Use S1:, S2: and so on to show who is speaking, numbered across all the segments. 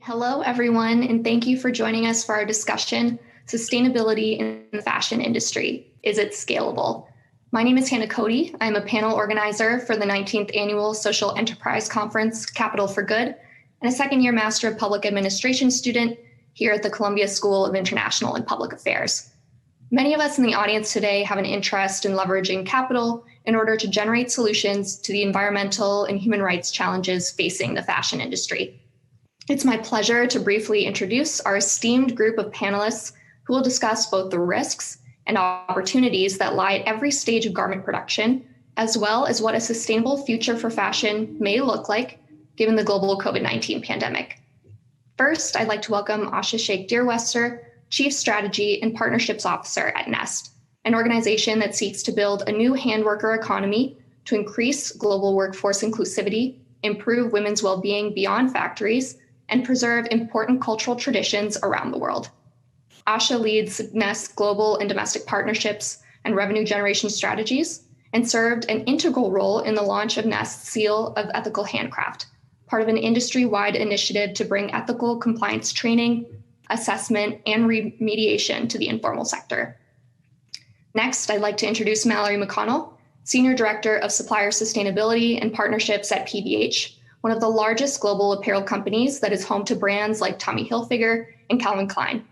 S1: Hello, everyone, and thank you for joining us for our discussion, Sustainability in the Fashion Industry. Is it scalable? My name is Hannah Cody. I'm a panel organizer for the 19th Annual Social Enterprise Conference, Capital for Good, and a second-year Master of Public Administration student here at the Columbia School of International and Public Affairs. Many of us in the audience today have an interest in leveraging capital in order to generate solutions to the environmental and human rights challenges facing the fashion industry. It's my pleasure to briefly introduce our esteemed group of panelists who will discuss both the risks and opportunities that lie at every stage of garment production, as well as what a sustainable future for fashion may look like given the global COVID-19 pandemic. First, I'd like to welcome Asha Sheikh Dearwester, Chief Strategy and Partnerships Officer at Nest, an organization that seeks to build a new handworker economy to increase global workforce inclusivity, improve women's well-being beyond factories, and preserve important cultural traditions around the world. Asha leads Nest's global and domestic partnerships and revenue generation strategies and served an integral role in the launch of Nest's Seal of Ethical Handcraft, part of an industry-wide initiative to bring ethical compliance training, assessment, and remediation to the informal sector. Next, I'd like to introduce Mallory McConnell, Senior Director of Supplier Sustainability and Partnerships at PVH, one of the largest global apparel companies that is home to brands like Tommy Hilfiger and Calvin Klein.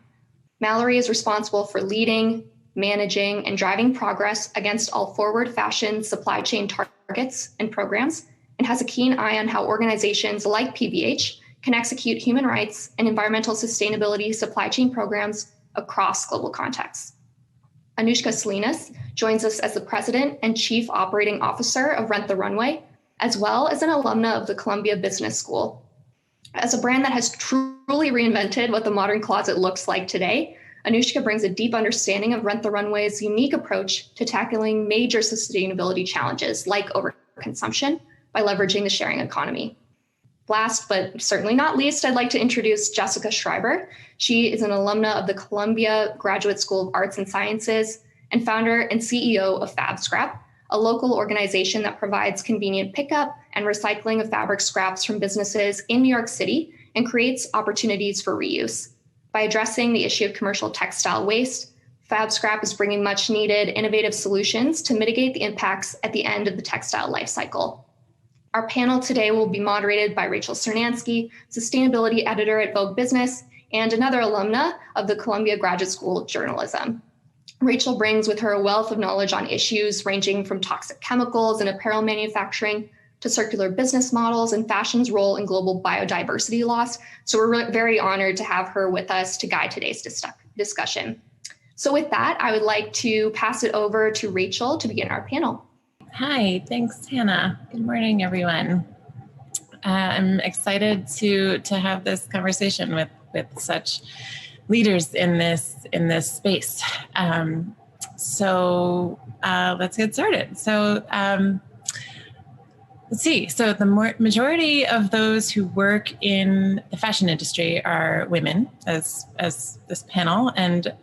S1: Mallory is responsible for leading, managing, and driving progress against all forward fashion supply chain targets and programs, and has a keen eye on how organizations like PVH can execute human rights and environmental sustainability supply chain programs across global contexts. Anushka Salinas joins us as the President and Chief Operating Officer of Rent the Runway, as well as an alumna of the Columbia Business School. As a brand that has truly reinvented what the modern closet looks like today, Anushka brings a deep understanding of Rent the Runway's unique approach to tackling major sustainability challenges like overconsumption by leveraging the sharing economy. Last, but certainly not least, I'd like to introduce Jessica Schreiber. She is an alumna of the Columbia Graduate School of Arts and Sciences and founder and CEO of FabScrap, a local organization that provides convenient pickup and recycling of fabric scraps from businesses in New York City and creates opportunities for reuse. By addressing the issue of commercial textile waste, FabScrap is bringing much needed innovative solutions to mitigate the impacts at the end of the textile life cycle. Our panel today will be moderated by Rachel Cernansky, Sustainability Editor at Vogue Business, and another alumna of the Columbia Graduate School of Journalism. Rachel brings with her a wealth of knowledge on issues ranging from toxic chemicals in apparel manufacturing to circular business models and fashion's role in global biodiversity loss. So we're very honored to have her with us to guide today's discussion. So with that, I would like to pass it over to Rachel to begin our panel.
S2: Hi, thanks, Hannah. Good morning, everyone. I'm excited to have this conversation with such leaders in this space. So let's get started. So let's see. So the majority of those who work in the fashion industry are women, as this panel and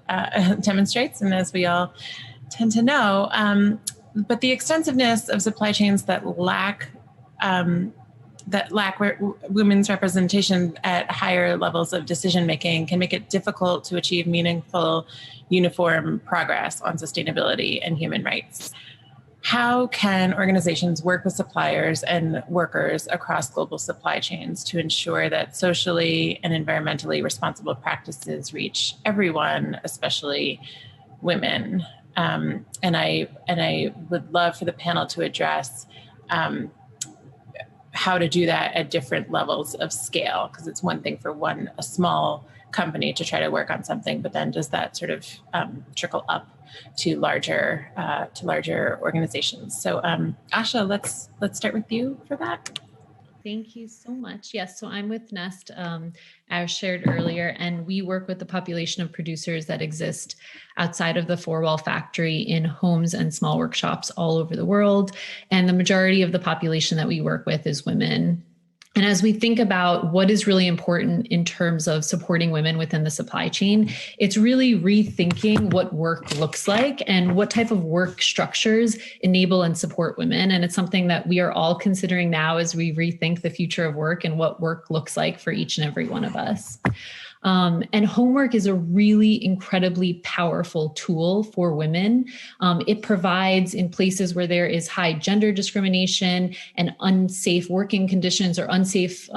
S2: demonstrates, and as we all tend to know. But the extensiveness of supply chains that lack women's representation at higher levels of decision making can make it difficult to achieve meaningful, uniform progress on sustainability and human rights. how can organizations work with suppliers and workers across global supply chains to ensure that socially and environmentally responsible practices reach everyone, especially women? And I would love for the panel to address how to do that at different levels of scale, because it's one thing for a small company to try to work on something, but then does that sort of trickle up to larger organizations? So Asha, let's start with you for that.
S3: Thank you so much. Yes, so I'm with Nest, as shared earlier, and we work with the population of producers that exist outside of the four-wall factory in homes and small workshops all over the world. And the majority of the population that we work with is women. And as we think about what is really important in terms of supporting women within the supply chain, it's really rethinking what work looks like and what type of work structures enable and support women. And it's something that we are all considering now as we rethink the future of work and what work looks like for each and every one of us. And homework is a really incredibly powerful tool for women. It provides, in places where there is high gender discrimination and unsafe working conditions or unsafe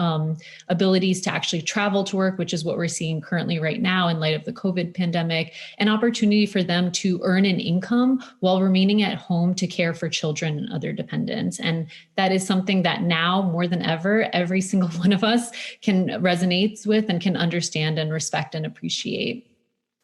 S3: abilities to actually travel to work, which is what we're seeing currently right now in light of the COVID pandemic, an opportunity for them to earn an income while remaining at home to care for children and other dependents. And that is something that now more than ever, every single one of us can resonate with and can understand and respect and appreciate.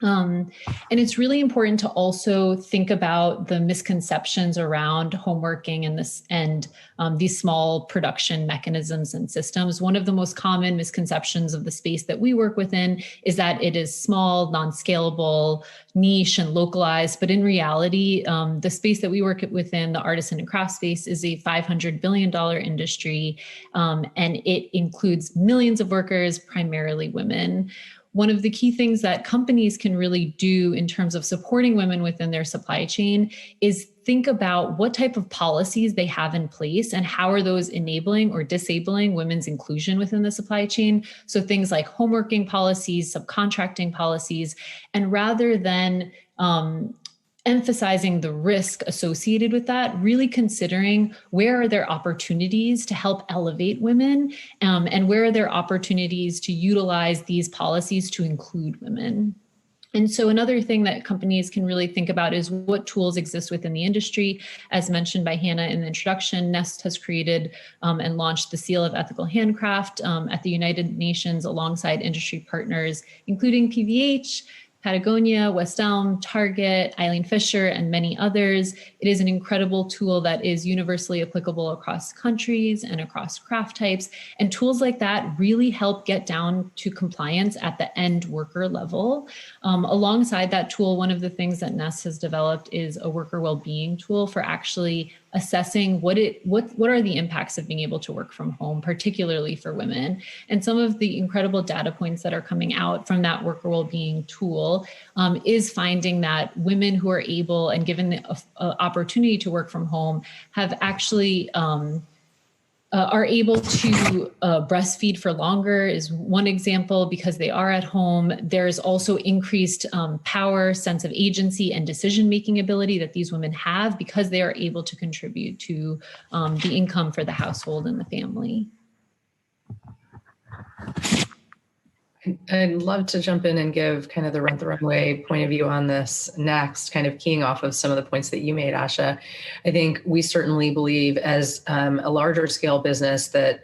S3: And it's really important to also think about the misconceptions around homeworking and these small production mechanisms and systems. One of the most common misconceptions of the space that we work within is that it is small, non-scalable, niche, and localized. But in reality, the space that we work within, the artisan and craft space, is a $500 billion industry, and it includes millions of workers, primarily women. One of the key things that companies can really do in terms of supporting women within their supply chain is think about what type of policies they have in place and how are those enabling or disabling women's inclusion within the supply chain. So things like homeworking policies, subcontracting policies, and rather than emphasizing the risk associated with that, really considering where are there opportunities to help elevate women, and where are there opportunities to utilize these policies to include women. And so another thing that companies can really think about is what tools exist within the industry. As mentioned by Hannah in the introduction, Nest has created and launched the Seal of Ethical Handcraft at the United Nations alongside industry partners, including PVH, Patagonia, West Elm, Target, Eileen Fisher, and many others. It is an incredible tool that is universally applicable across countries and across craft types. And tools like that really help get down to compliance at the end worker level. Alongside that tool, one of the things that Nest has developed is a worker well-being tool for actually assessing what are the impacts of being able to work from home, particularly for women. And some of the incredible data points that are coming out from that worker well-being tool is finding that women who are able and given the opportunity to work from home have actually are able to breastfeed for longer is one example because they are at home. There's also increased power, sense of agency, and decision-making ability that these women have because they are able to contribute to the income for the household and the family.
S4: I'd love to jump in and give kind of the Rent the Runway point of view on this next, kind of keying off of some of the points that you made, Asha. I think we certainly believe as a larger scale business that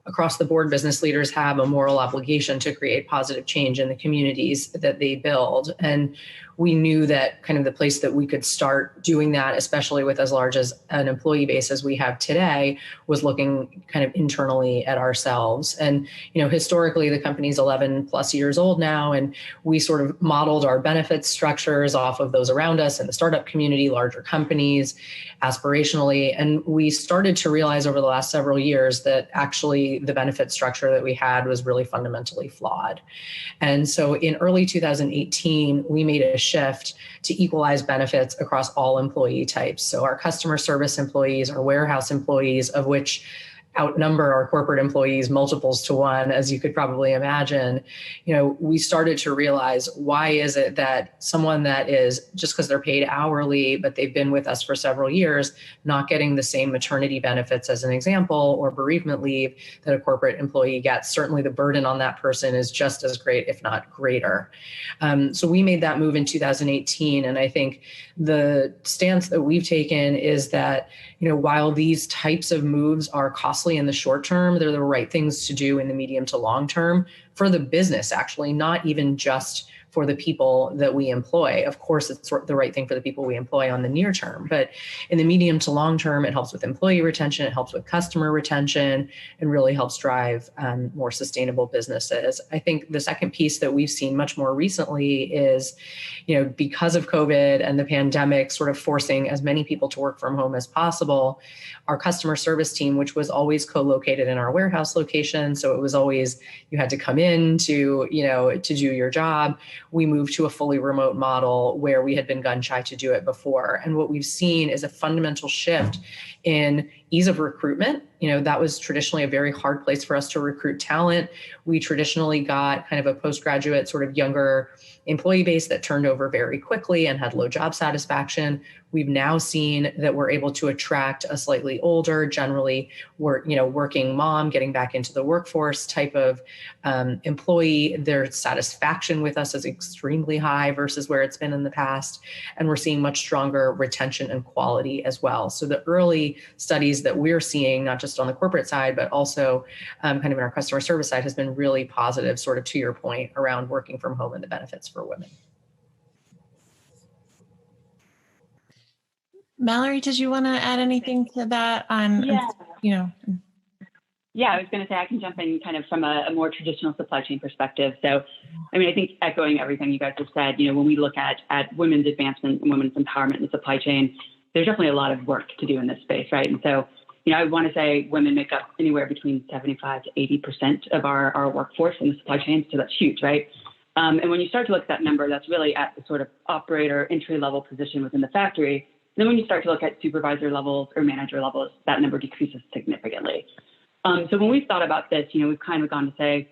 S4: across the board business leaders have a moral obligation to create positive change in the communities that they build. And we knew that kind of the place that we could start doing that, especially with as large as an employee base as we have today, was looking kind of internally at ourselves. And, you know, historically, the company's 11 plus years old now, and we sort of modeled our benefits structures off of those around us in the startup community, larger companies, aspirationally. And we started to realize over the last several years that actually the benefit structure that we had was really fundamentally flawed. And so in early 2018, we made a shift to equalize benefits across all employee types. So our customer service employees, our warehouse employees, of which outnumber our corporate employees multiples to one, as you could probably imagine, we started to realize, why is it that someone that is, just because they're paid hourly, but they've been with us for several years, not getting the same maternity benefits, as an example, or bereavement leave that a corporate employee gets? Certainly the burden on that person is just as great, if not greater. So we made that move in 2018. And I think the stance that we've taken is that, while these types of moves are costly in the short term, they're the right things to do in the medium to long term for the business, actually, not even just for the people that we employ. Of course, it's the right thing for the people we employ on the near term, but in the medium to long term, it helps with employee retention, it helps with customer retention, and really helps drive more sustainable businesses. I think the second piece that we've seen much more recently is, because of COVID and the pandemic sort of forcing as many people to work from home as possible, our customer service team, which was always co-located in our warehouse location, so it was always, you had to come in to do your job. We moved to a fully remote model where we had been gun shy to do it before. And what we've seen is a fundamental shift in ease of recruitment. That was traditionally a very hard place for us to recruit talent. We traditionally got kind of a postgraduate, sort of younger employee base that turned over very quickly and had low job satisfaction. We've now seen that we're able to attract a slightly older, generally working mom, getting back into the workforce type of employee. Their satisfaction with us is extremely high versus where it's been in the past. And we're seeing much stronger retention and quality as well. So the early studies that we're seeing, not just on the corporate side, but also kind of in our customer service side, has been really positive, sort of to your point, around working from home and the benefits for women.
S2: Mallory, did you want to add anything to that
S5: Yeah, I was going to say, I can jump in kind of from a more traditional supply chain perspective. So, I think echoing everything you guys have said, when we look at women's advancement and women's empowerment in the supply chain, there's definitely a lot of work to do in this space, right? And so, I want to say women make up anywhere between 75 to 80% of our workforce in the supply chain. So that's huge, right? And when you start to look at that number, that's really at the sort of operator entry level position within the factory. Then when you start to look at supervisor levels or manager levels, that number decreases significantly. So when we've thought about this, we've kind of gone to say,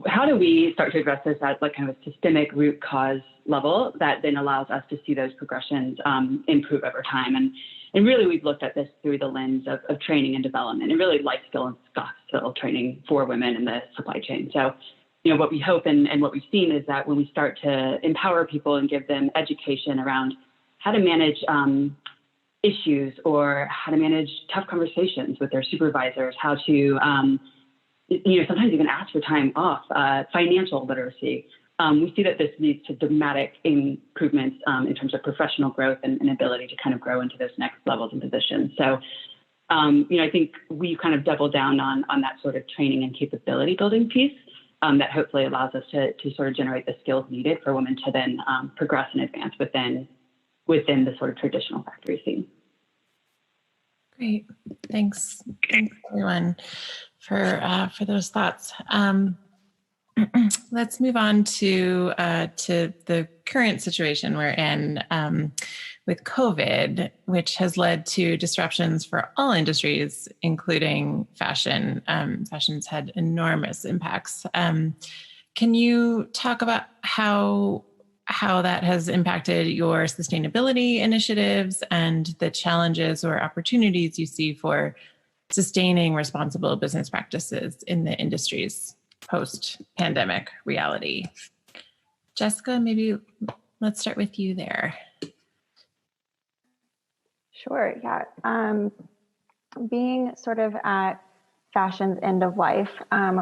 S5: how do we start to address this at like kind of a systemic root cause level that then allows us to see those progressions improve over time? And really, we've looked at this through the lens of training and development, and really life skill and soft skill training for women in the supply chain. So, what we hope and what we've seen is that when we start to empower people and give them education around how to manage issues or how to manage tough conversations with their supervisors, how to, sometimes even ask for time off, financial literacy. We see that this leads to dramatic improvements in terms of professional growth and ability to kind of grow into those next levels and positions. So, I think we kind of double down on that sort of training and capability building piece that hopefully allows us to sort of generate the skills needed for women to then progress and advance within the sort of traditional factory scene.
S2: Great. Thanks everyone for those thoughts. Let's move on to the current situation we're in with COVID, which has led to disruptions for all industries, including fashion. Fashion's had enormous impacts. Can you talk about how that has impacted your sustainability initiatives and the challenges or opportunities you see for sustaining responsible business practices in the industry's post-pandemic reality? Jessica, maybe let's start with you there.
S6: Sure, yeah. Being sort of at fashion's end of life,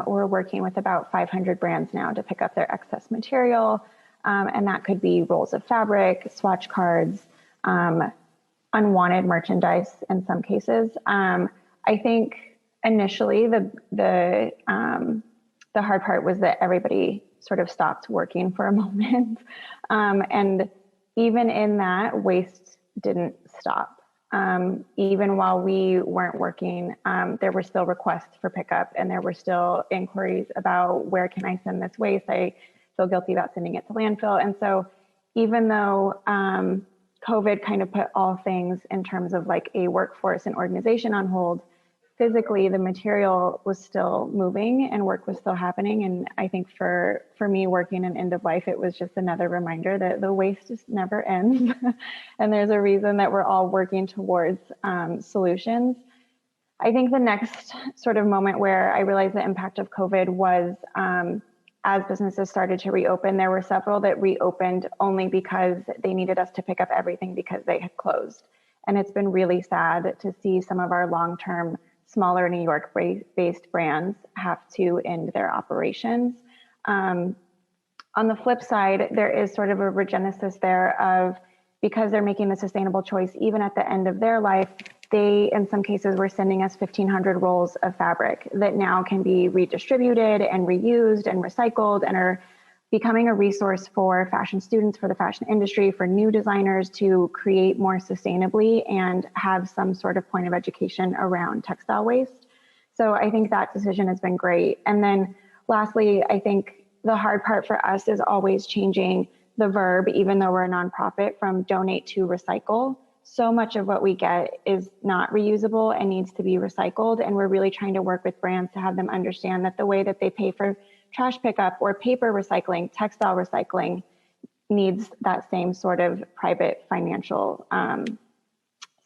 S6: we're working with about 500 brands now to pick up their excess material. And that could be rolls of fabric, swatch cards, unwanted merchandise in some cases. I think initially the hard part was that everybody sort of stopped working for a moment. And even in that, waste didn't stop. Even while we weren't working, there were still requests for pickup, and there were still inquiries about where can I send this waste? I feel guilty about sending it to landfill. And so even though COVID kind of put all things in terms of like a workforce and organization on hold, physically the material was still moving and work was still happening. And I think for me working in end of life, it was just another reminder that the waste just never ends. And there's a reason that we're all working towards solutions. I think the next sort of moment where I realized the impact of COVID was as businesses started to reopen. There were several that reopened only because they needed us to pick up everything because they had closed. And it's been really sad to see some of our long-term smaller New York-based brands have to end their operations. On the flip side, there is sort of a regenesis there of, because they're making the sustainable choice, even at the end of their life, they, in some cases, were sending us 1,500 rolls of fabric that now can be redistributed and reused and recycled and are becoming a resource for fashion students, for the fashion industry, for new designers to create more sustainably and have some sort of point of education around textile waste. So I think that decision has been great. And then lastly, I think the hard part for us is always changing the verb, even though we're a nonprofit, from donate to recycle. So much of what we get is not reusable and needs to be recycled. And we're really trying to work with brands to have them understand that the way that they pay for trash pickup or paper recycling, textile recycling needs that same sort of private financial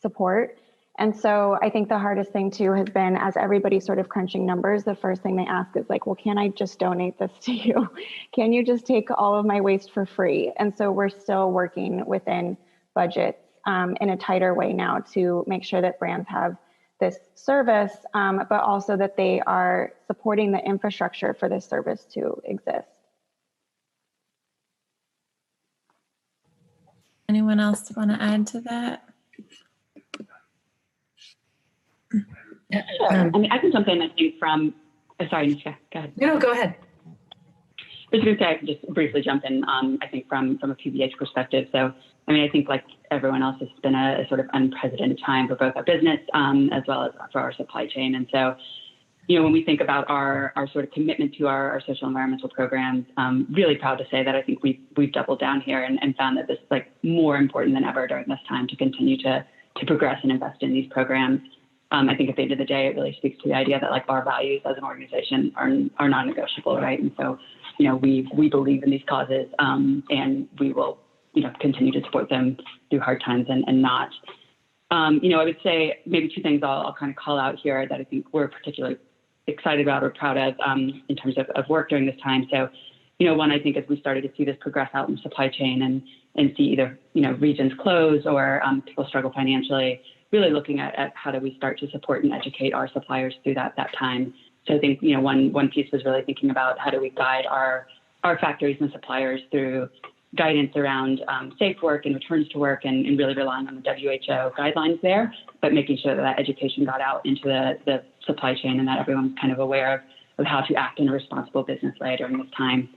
S6: support. And so I think the hardest thing too has been, as everybody's sort of crunching numbers, the first thing they ask is like, well, can I just donate this to you? Can you just take all of my waste for free? And so we're still working within budgets in a tighter way now to make sure that brands have this service, but also that they are supporting the infrastructure for this service to exist.
S2: Anyone else want to add to that?
S5: Sure. I mean, I can jump in, I think, from, sorry, Nisha, go ahead.
S4: No, go ahead.
S5: I was going to say, I can just briefly jump in, I think, from a PBH perspective. So, I mean, I think like everyone else, it's been a sort of unprecedented time for both our business as well as for our supply chain. And so, you know, when we think about our sort of commitment to our social environmental programs, really proud to say that I think we've doubled down here and found that this is like more important than ever during this time to continue to progress and invest in these programs. I think at the end of the day, it really speaks to the idea that like our values as an organization are non-negotiable, right? And so, you know, we believe in these causes and we will, you know, continue to support them through hard times and not. You know, I would say maybe two things I'll kind of call out here that I think we're particularly excited about or proud of in terms of work during this time. So, you know, one, I think as we started to see this progress out in the supply chain and see either, you know, regions close or people struggle financially, really looking at how do we start to support and educate our suppliers through that time. So I think, you know, one piece was really thinking about how do we guide our factories and suppliers through guidance around safe work and returns to work and really relying on the WHO guidelines there, but making sure that education got out into the supply chain and that everyone's kind of aware of how to act in a responsible business way during this time.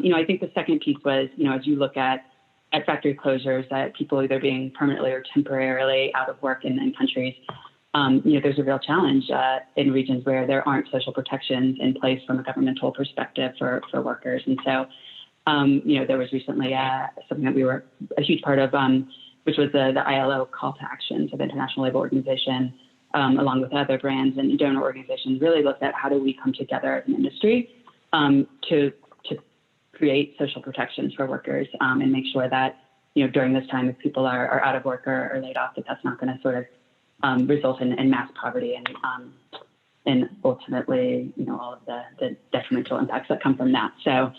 S5: You know, I think the second piece was, you know, as you look at factory closures, that people either being permanently or temporarily out of work in countries, you know, there's a real challenge in regions where there aren't social protections in place from a governmental perspective for workers. And so, you know, there was recently something that we were a huge part of, which was the ILO call to action of the International Labour Organization, along with other brands and donor organizations, really looked at how do we come together as an industry to create social protections for workers and make sure that, you know, during this time, if people are out of work or laid off, that's not going to sort of result in mass poverty and ultimately, you know, all of the detrimental impacts that come from that. So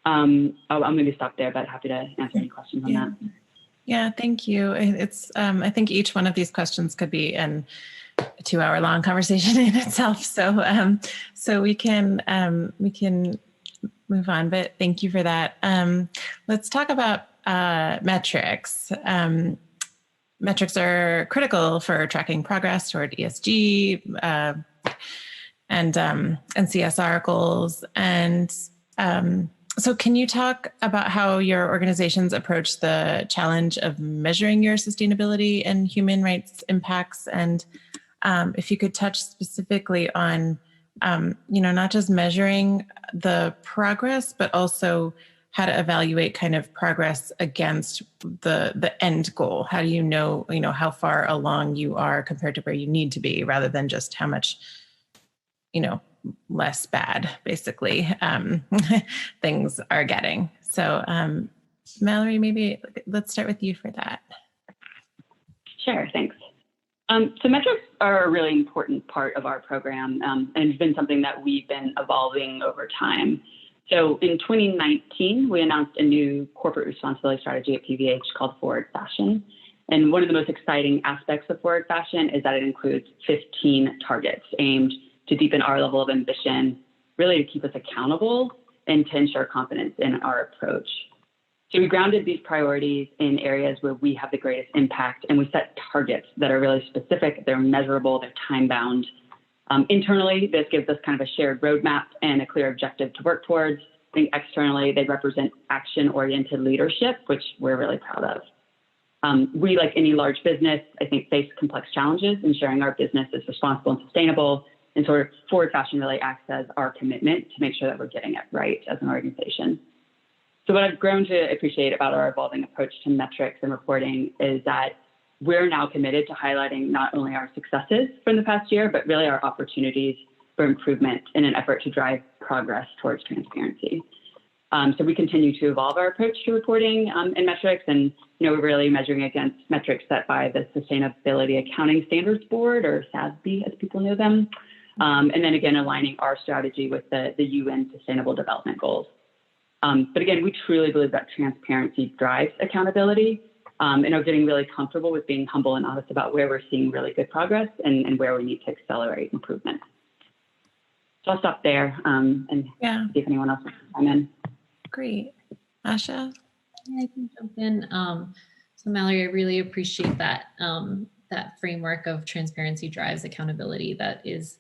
S5: I'll maybe stop there, but happy to answer any questions on that.
S2: Yeah, thank you. It's I think each one of these questions could be a 2-hour long conversation in itself. So we can move on, but thank you for that. Let's talk about metrics. Metrics are critical for tracking progress toward ESG and CSR goals. And so can you talk about how your organizations approach the challenge of measuring your sustainability and human rights impacts? And if you could touch specifically on, you know, not just measuring the progress, but also how to evaluate kind of progress against the end goal. How do you know, how far along you are compared to where you need to be, rather than just how much, less bad, basically, things are getting. So, Mallory, maybe let's start with you for that.
S5: Sure, thanks. So metrics are a really important part of our program, and it's been something that we've been evolving over time. So in 2019, we announced a new corporate responsibility strategy at PVH called Forward Fashion. And one of the most exciting aspects of Forward Fashion is that it includes 15 targets aimed to deepen our level of ambition, really to keep us accountable and to ensure confidence in our approach. So we grounded these priorities in areas where we have the greatest impact, and we set targets that are really specific, they're measurable, they're time-bound. Internally, this gives us kind of a shared roadmap and a clear objective to work towards. I think externally, they represent action-oriented leadership, which we're really proud of. We, like any large business, I think, face complex challenges, ensuring our business is responsible and sustainable. And sort of Forward Fashion really acts as our commitment to make sure that we're getting it right as an organization. So what I've grown to appreciate about our evolving approach to metrics and reporting is that we're now committed to highlighting not only our successes from the past year, but really our opportunities for improvement in an effort to drive progress towards transparency. So we continue to evolve our approach to reporting and metrics, and we're really measuring against metrics set by the Sustainability Accounting Standards Board, or SASB as people know them, and then again aligning our strategy with the UN Sustainable Development Goals. But again, we truly believe that transparency drives accountability, and are getting really comfortable with being humble and honest about where we're seeing really good progress and where we need to accelerate improvement. So I'll stop there and see if anyone else wants to chime in.
S2: Great. Asha?
S3: Yeah, I can jump in. So Mallory, I really appreciate that, that framework of transparency drives accountability. That is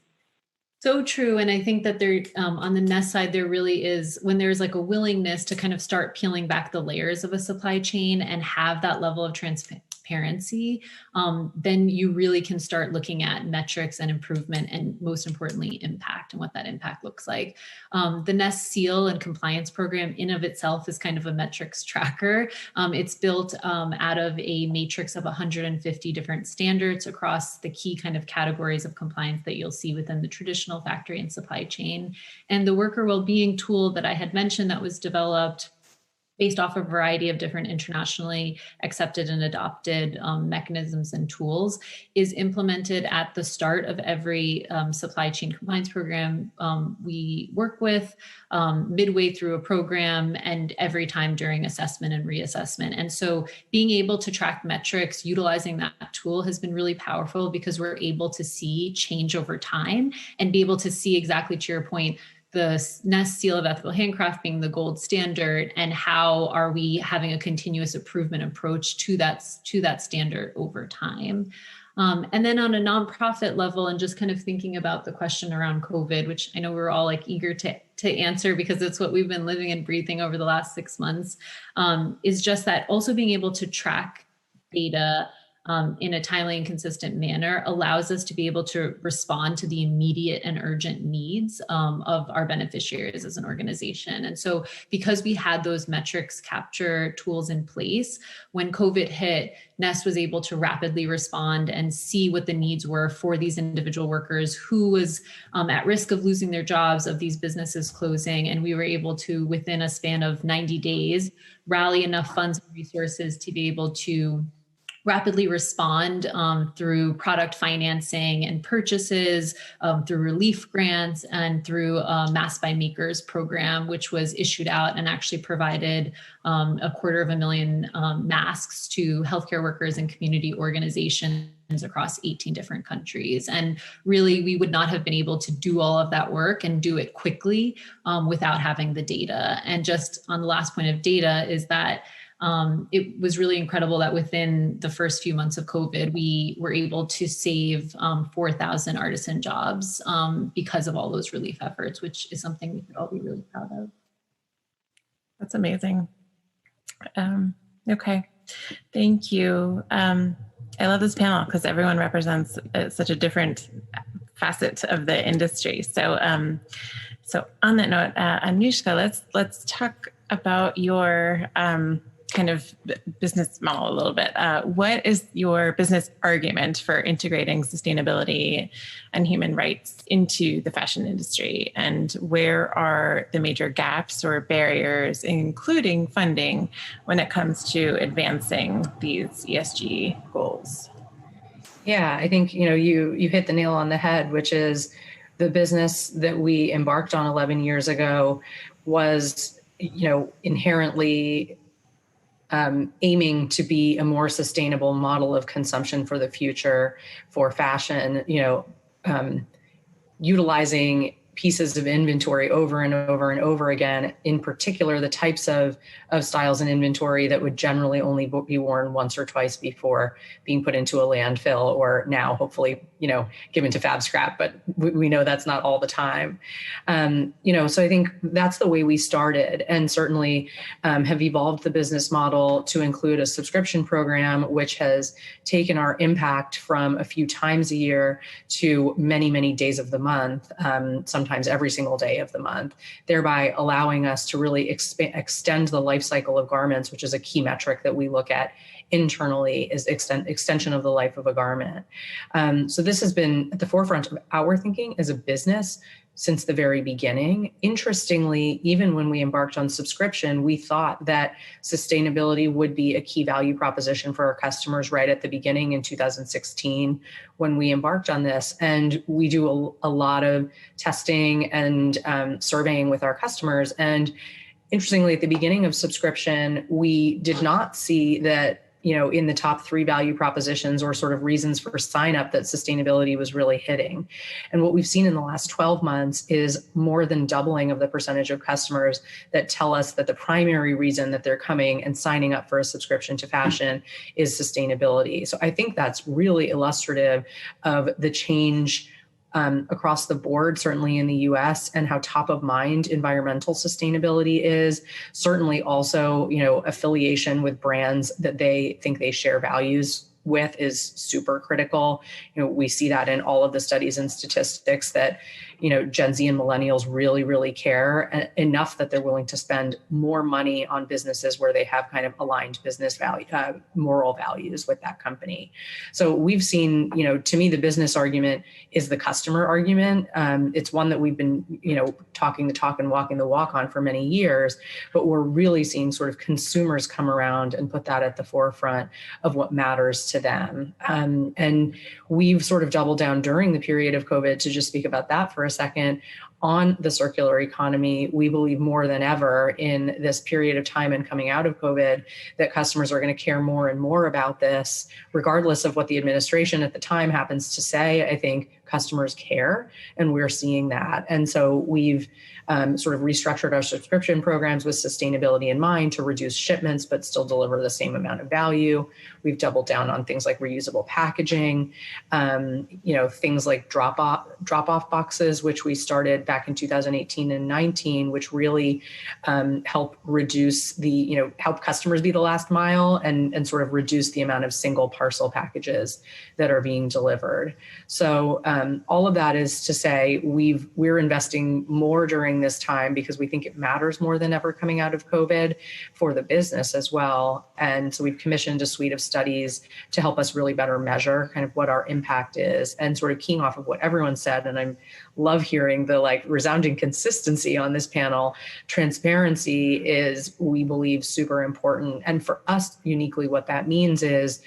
S3: so true. And I think that there, on the Nest side, there really is, when there's like a willingness to kind of start peeling back the layers of a supply chain and have that level of transparency, then you really can start looking at metrics and improvement, and most importantly, impact and what that impact looks like. The Nest Seal and compliance program in of itself is kind of a metrics tracker. It's built out of a matrix of 150 different standards across the key kind of categories of compliance that you'll see within the traditional factory and supply chain. And the worker well-being tool that I had mentioned that was developed based off a variety of different internationally accepted and adopted mechanisms and tools is implemented at the start of every supply chain compliance program we work with, midway through a program, and every time during assessment and reassessment. And so being able to track metrics utilizing that tool has been really powerful, because we're able to see change over time and be able to see, exactly to your point, the Nest Seal of Ethical Handcraft being the gold standard, and how are we having a continuous improvement approach to that standard over time. And then on a nonprofit level, and just kind of thinking about the question around COVID, which I know we're all like eager to answer because it's what we've been living and breathing over the last 6 months, is just that also being able to track data in a timely and consistent manner allows us to be able to respond to the immediate and urgent needs of our beneficiaries as an organization. And so because we had those metrics capture tools in place, when COVID hit, Nest was able to rapidly respond and see what the needs were for these individual workers who was at risk of losing their jobs, of these businesses closing. And we were able to, within a span of 90 days, rally enough funds and resources to be able to rapidly respond through product financing and purchases, through relief grants, and through a Mass by Makers program, which was issued out and actually provided 250,000 masks to healthcare workers and community organizations across 18 different countries. And really, we would not have been able to do all of that work and do it quickly without having the data. And just on the last point of data is that it was really incredible that within the first few months of COVID, we were able to save 4,000 artisan jobs because of all those relief efforts, which is something we could all be really proud of.
S2: That's amazing. Okay, thank you. I love this panel because everyone represents such a different facet of the industry. So, so on that note, Anushka, let's talk about your kind of business model a little bit. What is your business argument for integrating sustainability and human rights into the fashion industry? And where are the major gaps or barriers, including funding, when it comes to advancing these ESG goals?
S4: Yeah, I think, you hit the nail on the head, which is the business that we embarked on 11 years ago was, inherently aiming to be a more sustainable model of consumption for the future for fashion, utilizing pieces of inventory over and over and over again, in particular, the types of styles and inventory that would generally only be worn once or twice before being put into a landfill, or now hopefully, given to fab scrap, but we know that's not all the time. So I think that's the way we started, and certainly have evolved the business model to include a subscription program, which has taken our impact from a few times a year to many, many days of the month, sometimes every single day of the month, thereby allowing us to really extend the life cycle of garments, which is a key metric that we look at internally, is extension of the life of a garment. So this has been at the forefront of our thinking as a business since the very beginning. Interestingly, even when we embarked on subscription, we thought that sustainability would be a key value proposition for our customers right at the beginning in 2016 when we embarked on this. And we do a lot of testing and surveying with our customers. And interestingly, at the beginning of subscription, we did not see that in the top 3 value propositions or sort of reasons for sign up that sustainability was really hitting. And what we've seen in the last 12 months is more than doubling of the percentage of customers that tell us that the primary reason that they're coming and signing up for a subscription to fashion is sustainability. So I think that's really illustrative of the change across the board, certainly in the US, and how top of mind environmental sustainability is. Certainly also, affiliation with brands that they think they share values with is super critical. We see that in all of the studies and statistics that, Gen Z and millennials really, really care enough that they're willing to spend more money on businesses where they have kind of aligned business value, moral values with that company. So we've seen, to me, the business argument is the customer argument. It's one that we've been, talking the talk and walking the walk on for many years, but we're really seeing sort of consumers come around and put that at the forefront of what matters to them. And we've sort of doubled down during the period of COVID, to just speak about that for a second, on the circular economy. We believe more than ever in this period of time and coming out of COVID that customers are going to care more and more about this, regardless of what the administration at the time happens to say. I think customers care, and we're seeing that. And so we've sort of restructured our subscription programs with sustainability in mind to reduce shipments, but still deliver the same amount of value. We've doubled down on things like reusable packaging, things like drop-off boxes, which we started back in 2018 and 19, which really help reduce help customers be the last mile and sort of reduce the amount of single parcel packages that are being delivered. So all of that is to say we're investing more during this time because we think it matters more than ever coming out of COVID for the business as well. And so we've commissioned a suite of studies to help us really better measure kind of what our impact is, and sort of keying off of what everyone said. And I love hearing the resounding consistency on this panel. Transparency is, we believe, super important. And for us uniquely, what that means is,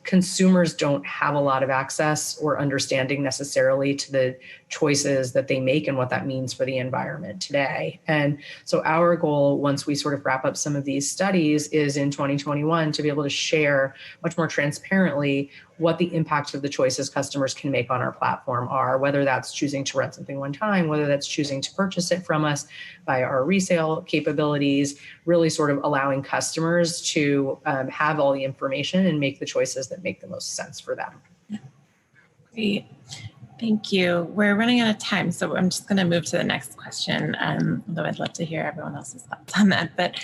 S4: consumers don't have a lot of access or understanding necessarily to the choices that they make and what that means for the environment today. And so our goal, once we sort of wrap up some of these studies, is in 2021 to be able to share much more transparently what the impacts of the choices customers can make on our platform are, whether that's choosing to rent something one time, whether that's choosing to purchase it from us via our resale capabilities, really sort of allowing customers to have all the information and make the choices that make the most sense for them.
S2: Great. Thank you. We're running out of time, so I'm just going to move to the next question, although I'd love to hear everyone else's thoughts on that. But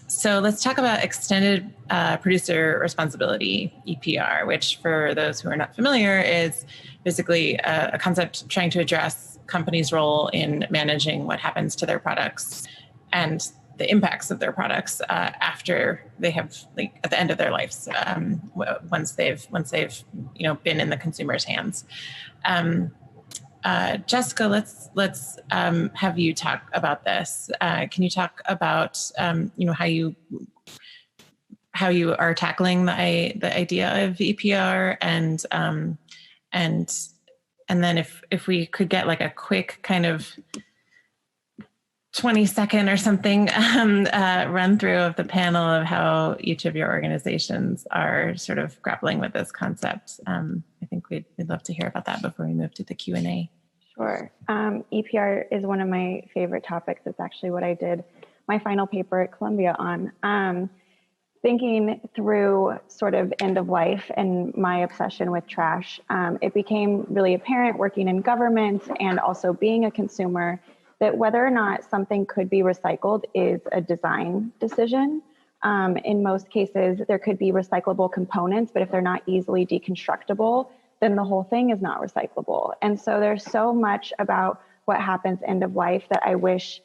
S2: so let's talk about extended producer responsibility, EPR, which for those who are not familiar is basically a concept trying to address companies' role in managing what happens to their products and the impacts of their products after they have, like, at the end of their lives, once they've been in the consumer's hands. Jessica, let's have you talk about this. Can you talk about how you are tackling the idea of EPR, and then if we could get like a quick kind of 20-second or something run through of the panel of how each of your organizations are sort of grappling with this concept. I think we'd love to hear about that before we move to the Q&A.
S6: Sure. EPR is one of my favorite topics. It's actually what I did my final paper at Columbia on. Thinking through sort of end of life and my obsession with trash, it became really apparent working in government and also being a consumer that whether or not something could be recycled is a design decision. In most cases, there could be recyclable components, but if they're not easily deconstructible, then the whole thing is not recyclable. And so there's so much about what happens end of life that I wish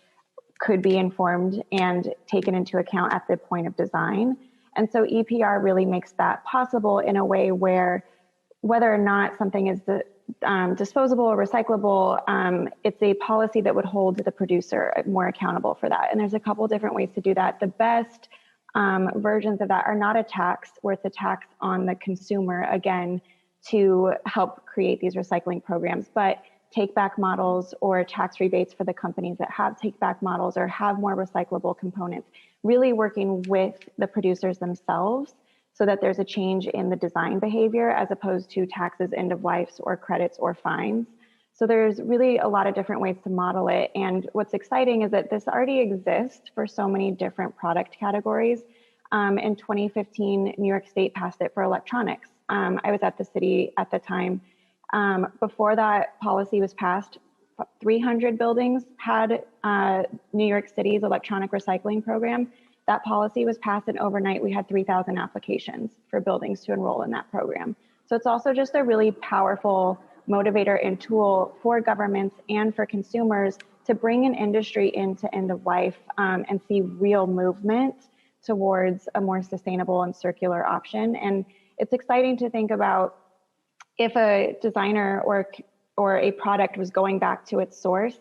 S6: could be informed and taken into account at the point of design. And so EPR really makes that possible in a way where whether or not something is disposable or recyclable, it's a policy that would hold the producer more accountable for that. And there's a couple different ways to do that. The best versions of that are not a tax, where it's a tax on the consumer, again, to help create these recycling programs, but take back models or tax rebates for the companies that have take back models or have more recyclable components, really working with the producers themselves so that there's a change in the design behavior as opposed to taxes, end of lives, or credits or fines. So there's really a lot of different ways to model it. And what's exciting is that this already exists for so many different product categories. In 2015, New York State passed it for electronics. I was at the city at the time. Before that policy was passed, 300 buildings had New York City's electronic recycling program. That policy was passed, and overnight we had 3,000 applications for buildings to enroll in that program. So it's also just a really powerful motivator and tool for governments and for consumers to bring an industry into end of life and see real movement towards a more sustainable and circular option. And it's exciting to think about if a designer or a product was going back to its source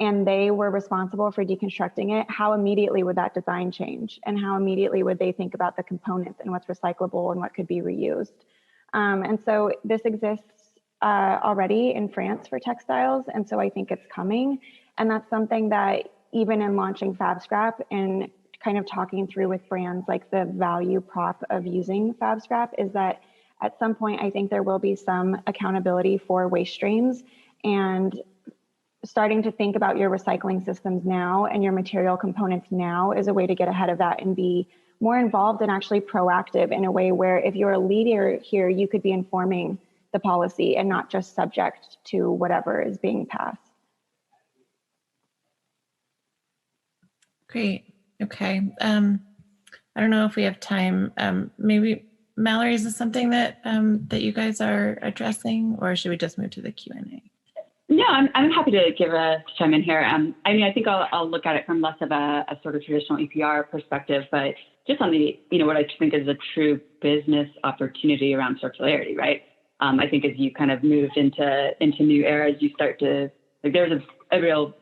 S6: and they were responsible for deconstructing it, how immediately would that design change? And how immediately would they think about the components and what's recyclable and what could be reused? And so this exists already in France for textiles. And so I think it's coming. And that's something that even in launching Fab Scrap and kind of talking through with brands, like the value prop of using Fab Scrap is that at some point, I think there will be some accountability for waste streams, and starting to think about your recycling systems now and your material components now is a way to get ahead of that and be more involved and actually proactive in a way where if you're a leader here, you could be informing the policy and not just subject to whatever is being passed.
S2: Great. Okay. I don't know if we have time. Maybe Mallory, is this something that that you guys are addressing, or should we just move to the Q&A?
S5: No, I'm happy to chime in here. I mean, I think I'll look at it from less of a sort of traditional EPR perspective, but just on the, what I think is a true business opportunity around circularity, right? I think as you kind of move into new eras, you start to, like, there's a real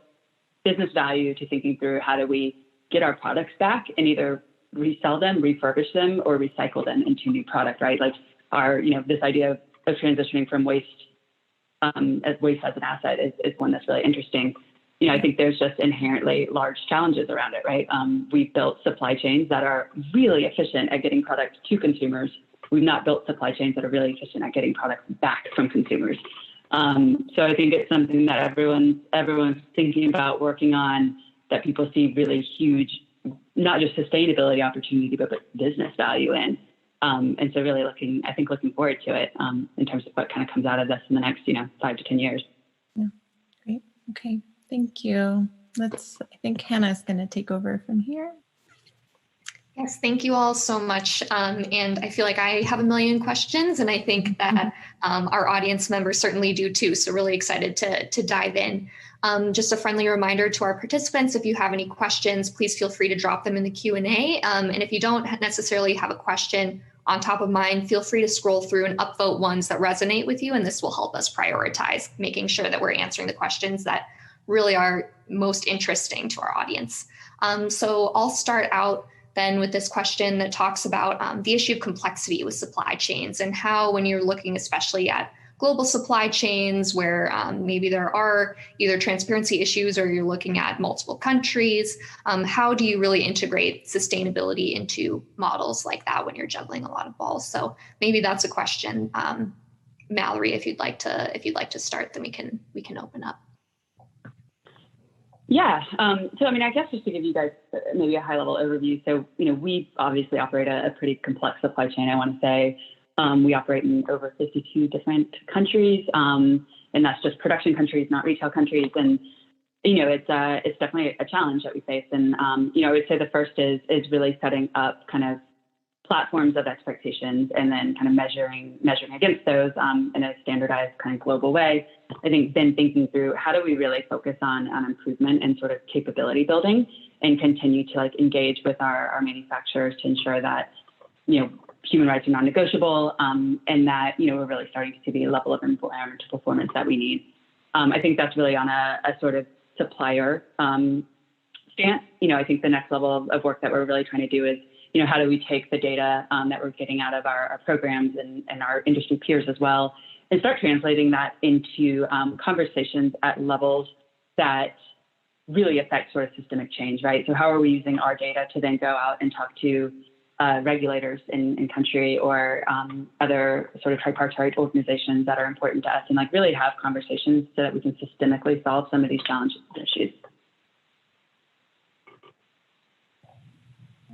S5: business value to thinking through how do we get our products back and either resell them, refurbish them, or recycle them into new product, right? Like this idea of transitioning from waste as an asset is one that's really interesting. I think there's just inherently large challenges around it, right? We've built supply chains that are really efficient at getting products to consumers. We've not built supply chains that are really efficient at getting products back from consumers. So I think it's something that everyone's thinking about, working on, that people see really huge, not just sustainability opportunity, but business value in. And so really looking forward to it in terms of what kind of comes out of this in the next, 5 to 10 years.
S2: Yeah, great. Okay, thank you. I think Hannah's going to take over from here.
S1: Yes, thank you all so much. And I feel like I have a million questions, and I think that our audience members certainly do too. So really excited to dive in. Just a friendly reminder to our participants, if you have any questions, please feel free to drop them in the Q&A. And if you don't necessarily have a question on top of mind, feel free to scroll through and upvote ones that resonate with you. And this will help us prioritize making sure that we're answering the questions that really are most interesting to our audience. So I'll start out then with this question that talks about the issue of complexity with supply chains, and how, when you're looking especially at global supply chains where maybe there are either transparency issues or you're looking at multiple countries, how do you really integrate sustainability into models like that when you're juggling a lot of balls? So maybe that's a question, Mallory, if you'd like to start, then we can open up.
S5: Yeah. So, I mean, I guess just to give you guys maybe a high level overview. So, we obviously operate a pretty complex supply chain. I want to say we operate in over 52 different countries. And that's just production countries, not retail countries. And, it's definitely a challenge that we face. And, I would say the first is really setting up kind of platforms of expectations, and then kind of measuring against those in a standardized kind of global way. I think then thinking through, how do we really focus on improvement and sort of capability building, and continue to like engage with our manufacturers to ensure that, human rights are non-negotiable, and that, we're really starting to see the level of environmental performance that we need. I think that's really on a sort of supplier stance. I think the next level of work that we're really trying to do is, how do we take the data that we're getting out of our programs and our industry peers as well, and start translating that into conversations at levels that really affect sort of systemic change, right? So how are we using our data to then go out and talk to regulators in country, or other sort of tripartite organizations that are important to us, and like really have conversations so that we can systemically solve some of these challenges and issues.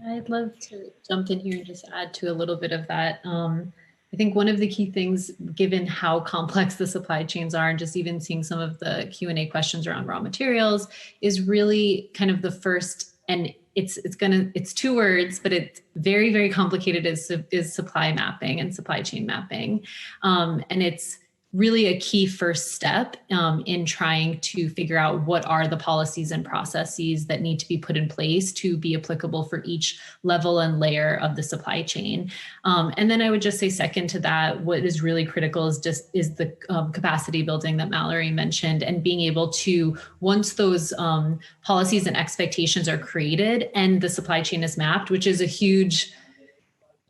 S3: I'd love to jump in here and just add to a little bit of that. I think one of the key things, given how complex the supply chains are, and just even seeing some of the Q&A questions around raw materials, is really kind of the first, and it's two words, but it's very, very complicated, is supply mapping and supply chain mapping. And it's really a key first step in trying to figure out what are the policies and processes that need to be put in place to be applicable for each level and layer of the supply chain. And then I would just say, second to that, what is really critical is the capacity building that Mallory mentioned, and being able to, once those policies and expectations are created and the supply chain is mapped, which is a huge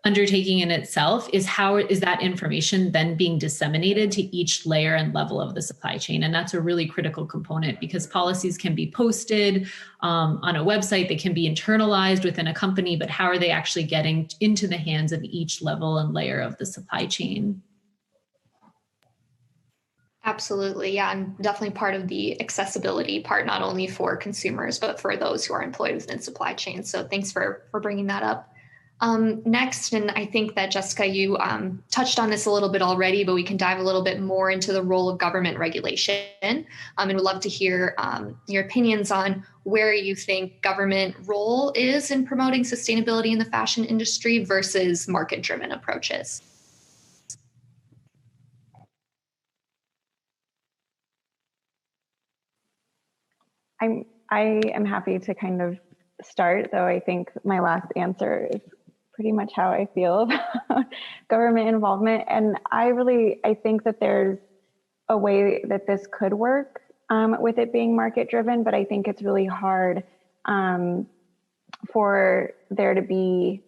S3: undertaking in itself, is how is that information then being disseminated to each layer and level of the supply chain. And that's a really critical component, because policies can be posted on a website, they can be internalized within a company, but how are they actually getting into the hands of each level and layer of the supply chain?
S1: Absolutely. Yeah. And definitely part of the accessibility part, not only for consumers, but for those who are employed within supply chains. So thanks for bringing that up. Next, and I think that Jessica, you touched on this a little bit already, but we can dive a little bit more into the role of government regulation. And would love to hear your opinions on where you think government role is in promoting sustainability in the fashion industry versus market-driven approaches.
S6: I am happy to kind of start, though I think my last answer is pretty much how I feel about government involvement. And I think that there's a way that this could work with it being market driven, but I think it's really hard for there to be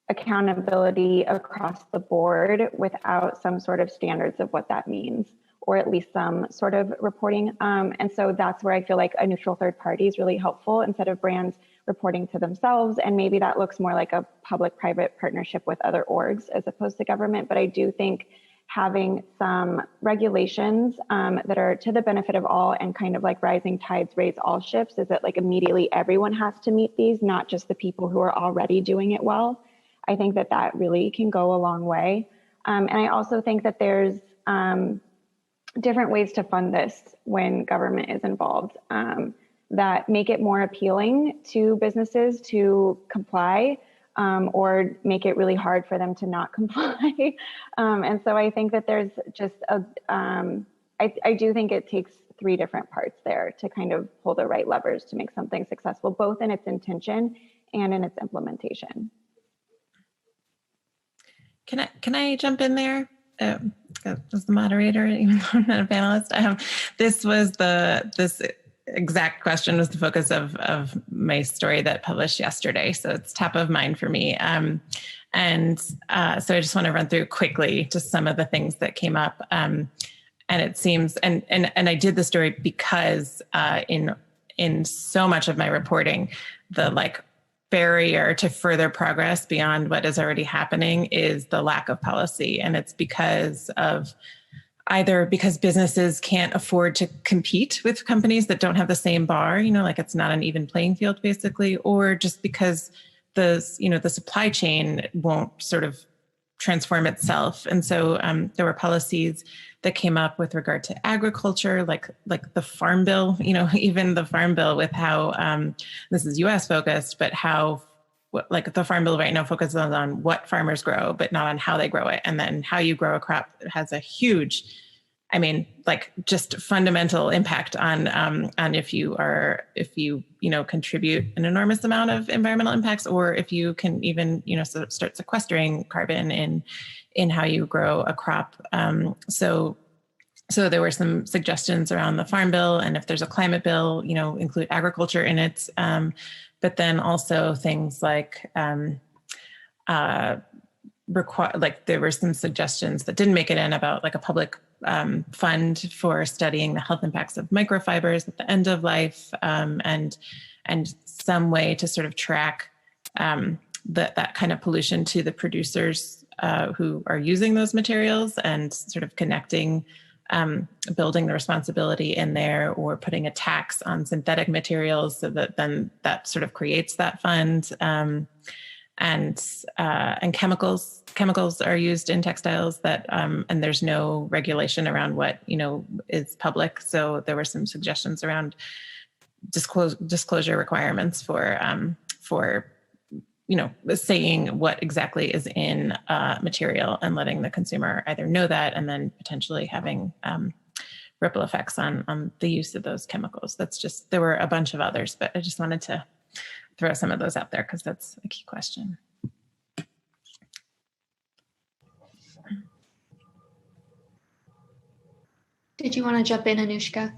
S6: accountability across the board without some sort of standards of what that means, or at least some sort of reporting. And so that's where I feel like a neutral third party is really helpful, instead of brands reporting to themselves. And maybe that looks more like a public-private partnership with other orgs as opposed to government. But I do think having some regulations that are to the benefit of all, and kind of like rising tides raise all ships, is that like immediately everyone has to meet these, not just the people who are already doing it well. I think that that really can go a long way. And I also think that there's different ways to fund this when government is involved that make it more appealing to businesses to comply, or make it really hard for them to not comply. And so I think that there's just I do think it takes three different parts there to kind of pull the right levers to make something successful, both in its intention and in its implementation.
S2: Can I jump in there? As the moderator, even though I'm not a panelist, this exact question was the focus of my story that published yesterday. So it's top of mind for me. So I just want to run through quickly just some of the things that came up. And it seems, and I did the story because in so much of my reporting, the barrier to further progress beyond what is already happening is the lack of policy. And it's because businesses can't afford to compete with companies that don't have the same bar, it's not an even playing field basically, or just because the supply chain won't sort of transform itself. And so there were policies that came up with regard to agriculture, like the Farm Bill, even the Farm Bill, with how this is US focused, but how the Farm Bill right now focuses on what farmers grow, but not on how they grow it. And then how you grow a crop has a huge, just fundamental impact on if you contribute an enormous amount of environmental impacts, or if you can even, start sequestering carbon in how you grow a crop. So there were some suggestions around the Farm Bill, and if there's a climate bill, include agriculture in it. But then also things like there were some suggestions that didn't make it in about a public fund for studying the health impacts of microfibers at the end of life, and some way to sort of track that kind of pollution to the producers who are using those materials, and sort of connecting, building the responsibility in there, or putting a tax on synthetic materials so that then that sort of creates that fund. And chemicals are used in textiles that, and there's no regulation around what, is public. So there were some suggestions around disclosure requirements for saying what exactly is in material, and letting the consumer either know that, and then potentially having ripple effects on the use of those chemicals. There were a bunch of others, but I just wanted to throw some of those out there because that's a key question.
S1: Did you want to jump in, Anushka?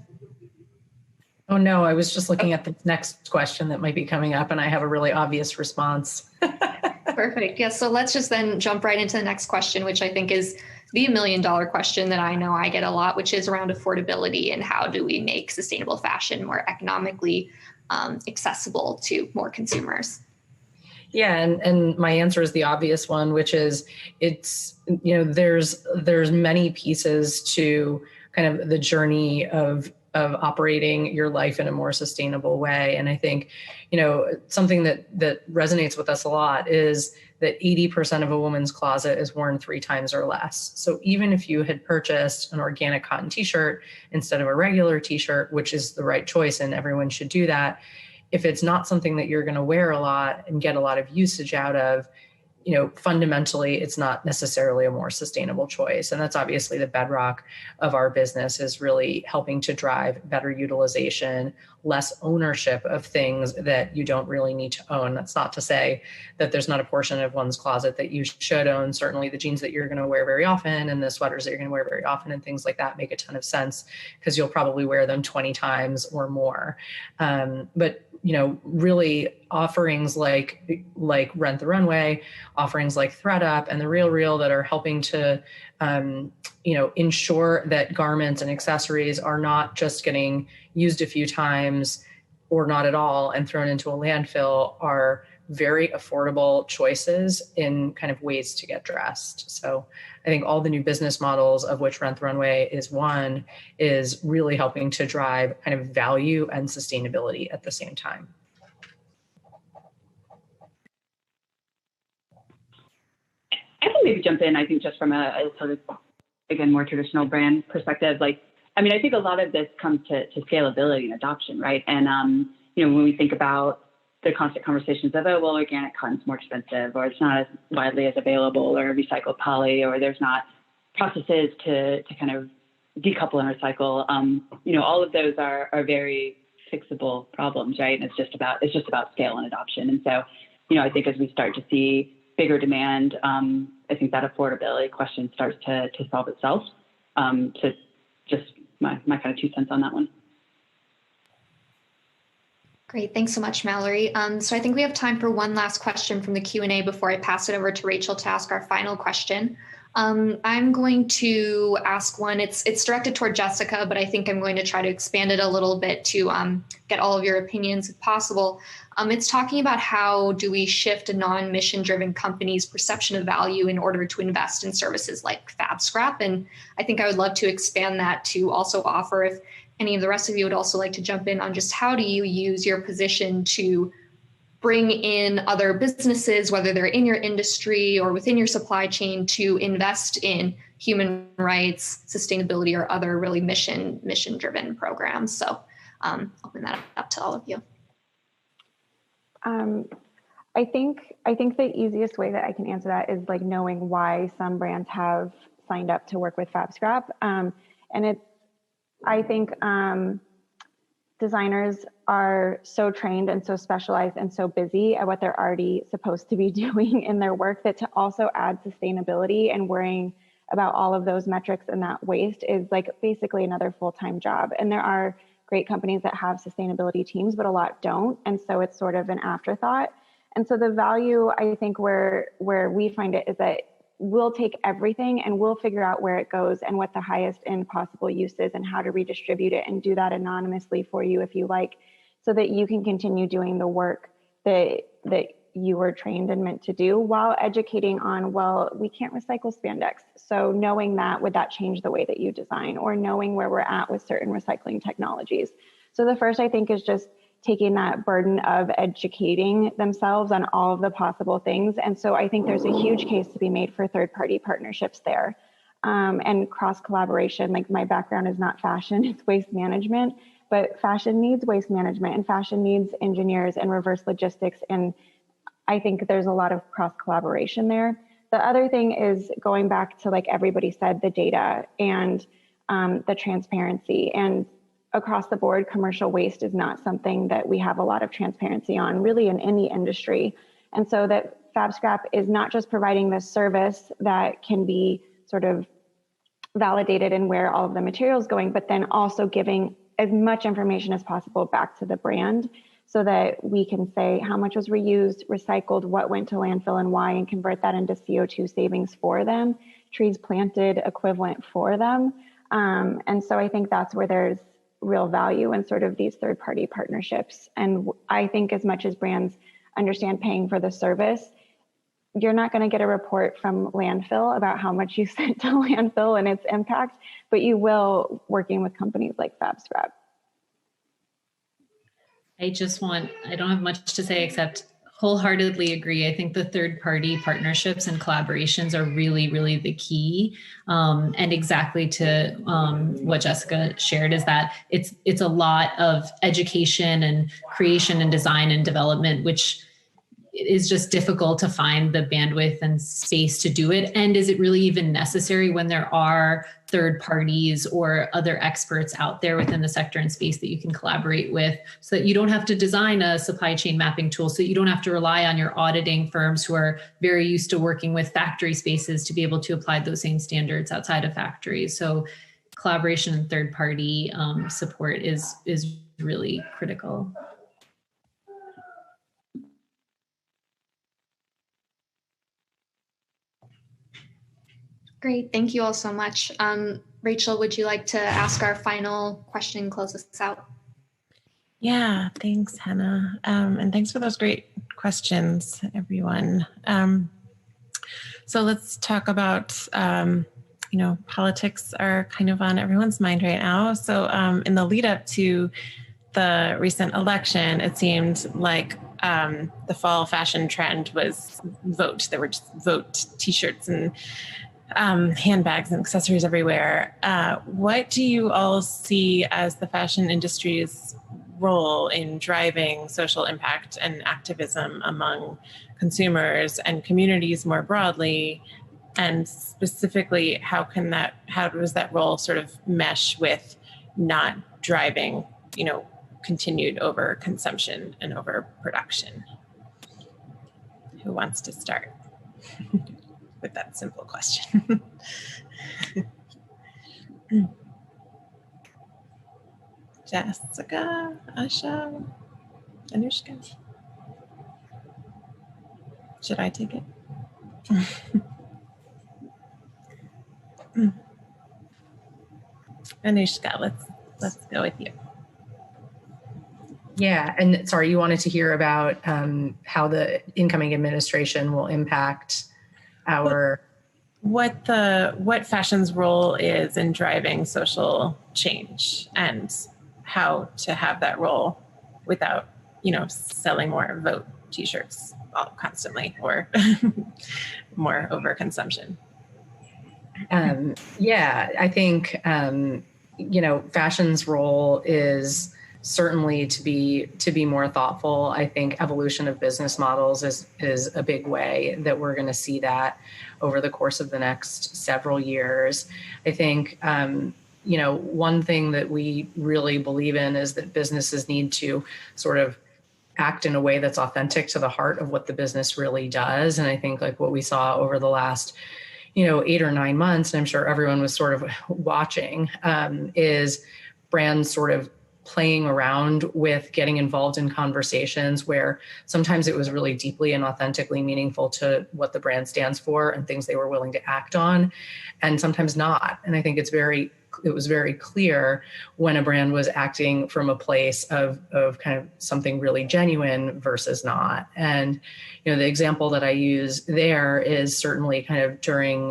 S4: Oh, no, I was just looking at the next question that might be coming up, and I have a really obvious response.
S1: Perfect. Yeah, so let's just then jump right into the next question, which I think is the $1 million question that I know I get a lot, which is around affordability and how do we make sustainable fashion more economically accessible to more consumers.
S4: Yeah, and my answer is the obvious one, which is there's many pieces to kind of the journey of operating your life in a more sustainable way. And I think, something that resonates with us a lot is that 80% of a woman's closet is worn 3 times or less. So even if you had purchased an organic cotton t-shirt instead of a regular t-shirt, which is the right choice and everyone should do that, if it's not something that you're going to wear a lot and get a lot of usage out of, fundamentally, it's not necessarily a more sustainable choice. And that's obviously the bedrock of our business, is really helping to drive better utilization, less ownership of things that you don't really need to own. That's not to say that there's not a portion of one's closet that you should own. Certainly the jeans that you're going to wear very often and the sweaters that you're going to wear very often and things like that make a ton of sense, because you'll probably wear them 20 times or more. But really offerings like Rent the Runway, offerings like ThredUp and The Real that are helping to, ensure that garments and accessories are not just getting used a few times or not at all and thrown into a landfill, are very affordable choices in kind of ways to get dressed. So I think all the new business models, of which Rent the Runway is one, is really helping to drive kind of value and sustainability at the same time.
S5: I can maybe jump in, I think, just from a sort of, again, more traditional brand perspective. I think a lot of this comes to scalability and adoption, right? And, when we think about the constant conversations of, oh, well, organic cotton's more expensive, or it's not as widely as available, or recycled poly, or there's not processes to kind of decouple and recycle. All of those are very fixable problems, right? And it's just about scale and adoption. And so, I think as we start to see bigger demand, I think that affordability question starts to solve itself. So just my kind of 2 cents on that one.
S1: Great. Thanks so much, Mallory. So I think we have time for one last question from the Q&A before I pass it over to Rachel to ask our final question. I'm going to ask one. It's directed toward Jessica, but I think I'm going to try to expand it a little bit to get all of your opinions if possible. It's talking about how do we shift a non-mission driven company's perception of value in order to invest in services like Fab Scrap. And I think I would love to expand that to also offer, if any of the rest of you would also like to jump in on just how do you use your position to bring in other businesses, whether they're in your industry or within your supply chain, to invest in human rights, sustainability, or other really mission-driven programs. So open that up to all of you.
S6: I think the easiest way that I can answer that is like knowing why some brands have signed up to work with Fab Scrap. I think designers are so trained and so specialized and so busy at what they're already supposed to be doing in their work that to also add sustainability and worrying about all of those metrics and that waste is like basically another full-time job. And there are great companies that have sustainability teams, but a lot don't. And so it's sort of an afterthought. And so the value, I think where we find it is that we'll take everything and we'll figure out where it goes and what the highest end possible use is and how to redistribute it, and do that anonymously for you if you like, so that you can continue doing the work that you were trained and meant to do, while educating on, well, we can't recycle spandex. So knowing that, would that change the way that you design, or knowing where we're at with certain recycling technologies? So the first, I think, is just taking that burden of educating themselves on all of the possible things. And so I think there's a huge case to be made for third-party partnerships there, and cross-collaboration. Like, my background is not fashion, it's waste management, but fashion needs waste management, and fashion needs engineers and reverse logistics. And I think there's a lot of cross-collaboration there. The other thing is going back to, like everybody said, the data and the transparency. And across the board, commercial waste is not something that we have a lot of transparency on, really, in any industry. And so that Fab Scrap is not just providing this service that can be sort of validated in where all of the material is going, but then also giving as much information as possible back to the brand, so that we can say how much was reused, recycled, what went to landfill and why, and convert that into CO2 savings for them, trees planted equivalent for them. And so I think that's where there's real value in sort of these third-party partnerships. And I think as much as brands understand paying for the service, you're not going to get a report from landfill about how much you sent to landfill and its impact, but you will working with companies like Fab Scrap.
S3: I don't have much to say except wholeheartedly agree. I think the third-party partnerships and collaborations are really, really the key. And exactly to what Jessica shared is that it's a lot of education and creation and design and development, which is just difficult to find the bandwidth and space to do it. And is it really even necessary when there are third parties or other experts out there within the sector and space that you can collaborate with, so that you don't have to design a supply chain mapping tool, so that you don't have to rely on your auditing firms who are very used to working with factory spaces to be able to apply those same standards outside of factories. So collaboration and third party support is really critical.
S1: Great. Thank you all so much. Rachel, would you like to ask our final question and close this out?
S2: Yeah, thanks, Hannah. And thanks for those great questions, everyone. So let's talk about, politics are kind of on everyone's mind right now. So in the lead up to the recent election, it seemed like the fall fashion trend was vote. There were just vote t-shirts and handbags and accessories everywhere. What do you all see as the fashion industry's role in driving social impact and activism among consumers and communities more broadly? And specifically, how does that role sort of mesh with not driving, continued overconsumption and overproduction? Who wants to start with that simple question? Jessica, Asha, Anushka. Should I take it? Anushka, let's go with you.
S4: Yeah, and sorry, you wanted to hear about how the incoming administration will impact our
S2: what fashion's role is in driving social change and how to have that role without, selling more vote t-shirts constantly or more overconsumption.
S4: Yeah, I think fashion's role is certainly to be more thoughtful. I think evolution of business models is a big way that we're going to see that over the course of the next several years. I think one thing that we really believe in is that businesses need to sort of act in a way that's authentic to the heart of what the business really does. And I think like what we saw over the last 8 or 9 months, and I'm sure everyone was sort of watching, is brands sort of playing around with getting involved in conversations where sometimes it was really deeply and authentically meaningful to what the brand stands for and things they were willing to act on, and sometimes not. And I think it was very clear when a brand was acting from a place of kind of something really genuine versus not. And the example that I use there is certainly kind of during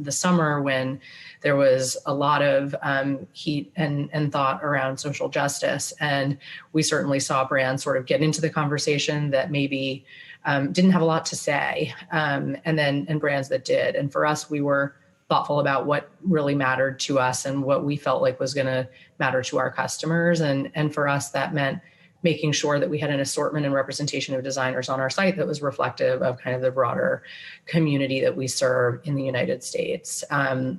S4: the summer when there was a lot of heat and thought around social justice. And we certainly saw brands sort of get into the conversation that maybe didn't have a lot to say, and brands that did. And for us, we were thoughtful about what really mattered to us and what we felt like was going to matter to our customers. And for us, that meant making sure that we had an assortment and representation of designers on our site that was reflective of kind of the broader community that we serve in the United States.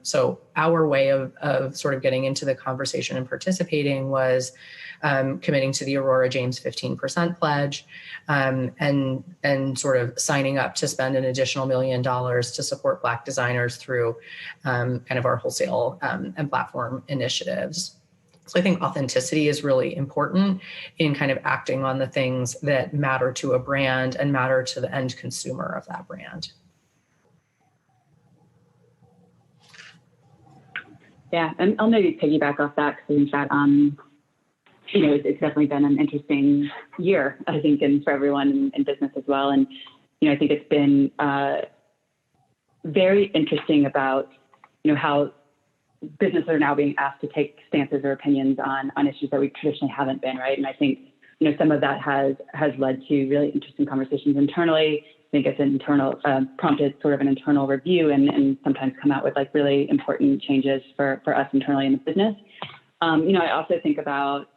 S4: So our way of sort of getting into the conversation and participating was committing to the Aurora James 15% pledge, and sort of signing up to spend an additional $1 million to support Black designers through kind of our wholesale and platform initiatives. So I think authenticity is really important in kind of acting on the things that matter to a brand and matter to the end consumer of that brand.
S5: Yeah, and I'll maybe piggyback off that because I think that, it's definitely been an interesting year, I think, and for everyone in business as well. And, I think it's been very interesting about, how businesses are now being asked to take stances or opinions on issues that we traditionally haven't been, right? And I think, some of that has led to really interesting conversations internally. I think it's prompted sort of an internal review and sometimes come out with like really important changes for us internally in the business. I also think about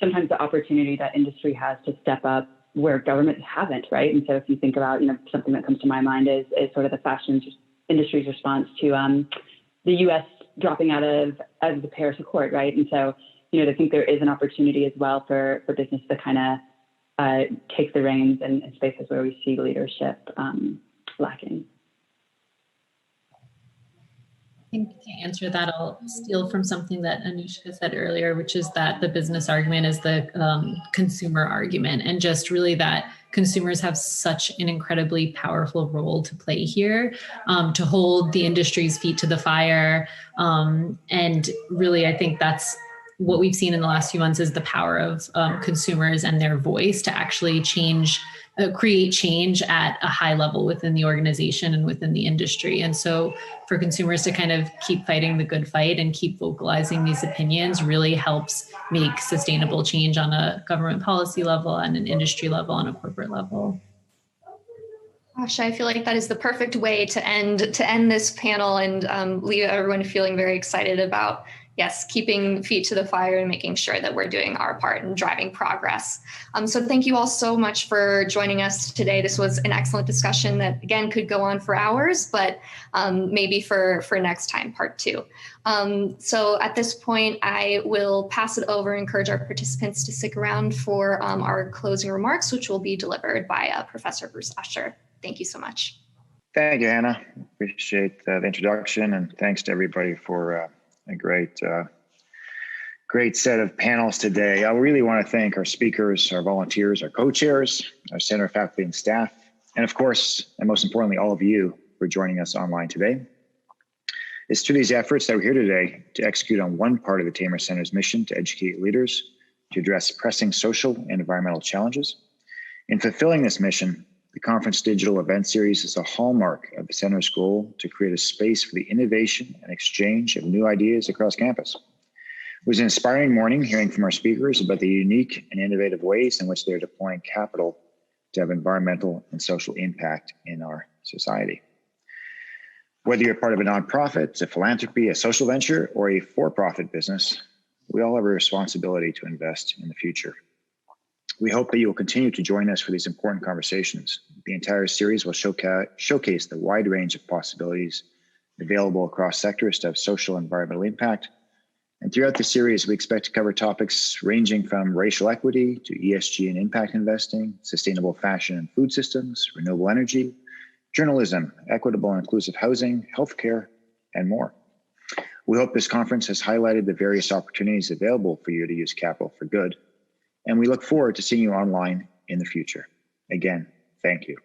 S5: sometimes the opportunity that industry has to step up where governments haven't, right? And so if you think about, something that comes to my mind is sort of the fashion industry's response to the U.S. dropping out of the Paris Accord, right? And so, I think there is an opportunity as well for business to kind of take the reins in spaces where we see leadership lacking.
S3: I think to answer that, I'll steal from something that Anushka said earlier, which is that the business argument is the consumer argument, and just really that consumers have such an incredibly powerful role to play here, to hold the industry's feet to the fire. And really, I think that's what we've seen in the last few months is the power of consumers and their voice to actually create change at a high level within the organization and within the industry. And so for consumers to kind of keep fighting the good fight and keep vocalizing these opinions really helps make sustainable change on a government policy level and an industry level and a corporate level.
S1: Gosh, I feel like that is the perfect way to end this panel and leave everyone feeling very excited about yes, keeping feet to the fire and making sure that we're doing our part in driving progress. So thank you all so much for joining us today. This was an excellent discussion that, again, could go on for hours, but maybe for next time, part 2. So at this point, I will pass it over and encourage our participants to stick around for our closing remarks, which will be delivered by Professor Bruce Usher. Thank you so much.
S7: Thank you, Hannah. Appreciate the introduction, and thanks to everybody for a great set of panels today. I really want to thank our speakers, our volunteers, our co-chairs, our center faculty and staff, and of course, and most importantly, all of you for joining us online today. It's through these efforts that we're here today to execute on one part of the Tamer Center's mission to educate leaders to address pressing social and environmental challenges. In fulfilling this mission, the conference digital event series is a hallmark of the center's goal to create a space for the innovation and exchange of new ideas across campus. It was an inspiring morning hearing from our speakers about the unique and innovative ways in which they're deploying capital to have environmental and social impact in our society. Whether you're part of a nonprofit, a philanthropy, a social venture, or a for-profit business, we all have a responsibility to invest in the future. We hope that you will continue to join us for these important conversations. The entire series will showcase the wide range of possibilities available across sectors to have social and environmental impact. And throughout the series, we expect to cover topics ranging from racial equity to ESG and impact investing, sustainable fashion and food systems, renewable energy, journalism, equitable and inclusive housing, healthcare, and more. We hope this conference has highlighted the various opportunities available for you to use capital for good. And we look forward to seeing you online in the future. Again, thank you.